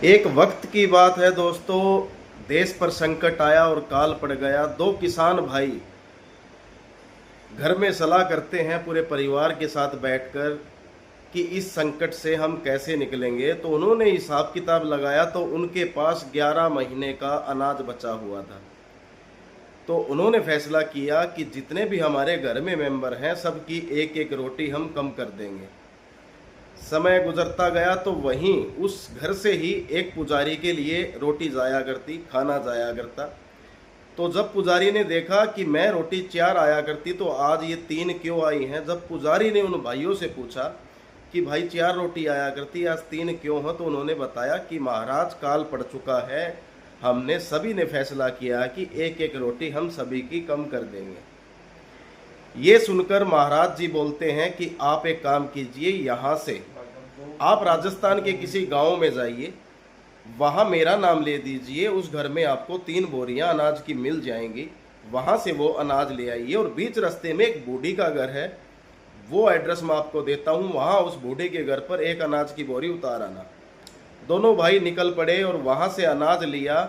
एक वक्त की बात है दोस्तों, देश पर संकट आया और काल पड़ गया। दो किसान भाई घर में सलाह करते हैं पूरे परिवार के साथ बैठकर कि इस संकट से हम कैसे निकलेंगे। तो उन्होंने हिसाब किताब लगाया तो उनके पास 11 महीने का अनाज बचा हुआ था। तो उन्होंने फैसला किया कि जितने भी हमारे घर में मेंबर हैं सबकी एक एक रोटी हम कम कर देंगे। समय गुजरता गया तो वहीं उस घर से ही एक पुजारी के लिए रोटी जाया करती, खाना जाया करता। तो जब पुजारी ने देखा कि मैं रोटी 4 आया करती तो आज ये 3 क्यों आई हैं, जब पुजारी ने उन भाइयों से पूछा कि भाई 4 रोटी आया करती आज 3 क्यों हो, तो उन्होंने बताया कि महाराज काल पड़ चुका है, हमने सभी ने फैसला किया कि एक एक रोटी हम सभी की कम कर देंगे। ये सुनकर महाराज जी बोलते हैं कि आप एक काम कीजिए, यहाँ से आप राजस्थान के किसी गांव में जाइए, वहाँ मेरा नाम ले दीजिए, उस घर में आपको 3 बोरियां अनाज की मिल जाएंगी, वहाँ से वो अनाज ले आइए। और बीच रास्ते में एक बूढ़ी का घर है, वो एड्रेस मैं आपको देता हूँ, वहाँ उस बूढ़े के घर पर एक अनाज की बोरी उतार आना। दोनों भाई निकल पड़े और वहाँ से अनाज लिया।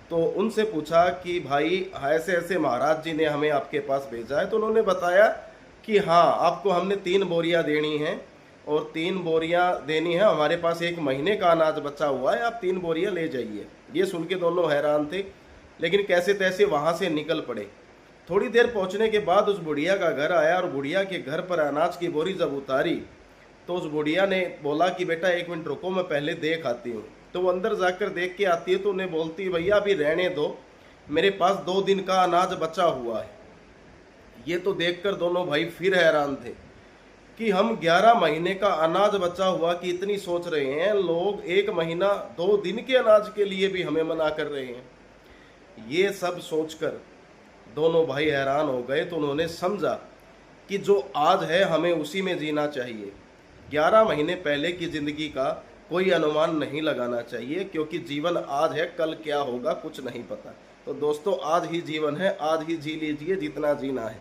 तो उनसे पूछा कि भाई ऐसे ऐसे महाराज जी ने हमें आपके पास भेजा है। तो उन्होंने बताया कि हाँ, आपको हमने 3 बोरियां देनी हैं और 3 बोरियां देनी है, हमारे पास 1 महीने का अनाज बचा हुआ है, आप 3 बोरियां ले जाइए। ये सुन के दोनों हैरान थे, लेकिन कैसे तैसे वहाँ से निकल पड़े। थोड़ी देर पहुँचने के बाद उस बुढ़िया का घर आया और बुढ़िया के घर पर अनाज की बोरी जब उतारी तो उस बुढ़िया ने बोला कि बेटा 1 मिनट रुको, मैं पहले देख आती हूँ। तो वो अंदर जाकर देख के आती है तो उन्हें बोलती है भैया अभी रहने दो, मेरे पास 2 दिन का अनाज बचा हुआ है। ये तो देखकर दोनों भाई फिर हैरान थे कि हम 11 महीने का अनाज बचा हुआ की इतनी सोच रहे हैं, लोग 1 महीना 2 दिन के अनाज के लिए भी हमें मना कर रहे हैं। ये सब सोचकर दोनों भाई हैरान हो गए। तो उन्होंने समझा कि जो आज है हमें उसी में जीना चाहिए। 11 महीने पहले की जिंदगी का कोई अनुमान नहीं लगाना चाहिए, क्योंकि जीवन आज है, कल क्या होगा कुछ नहीं पता। तो दोस्तों आज ही जीवन है, आज ही जी लीजिए जितना जीना है।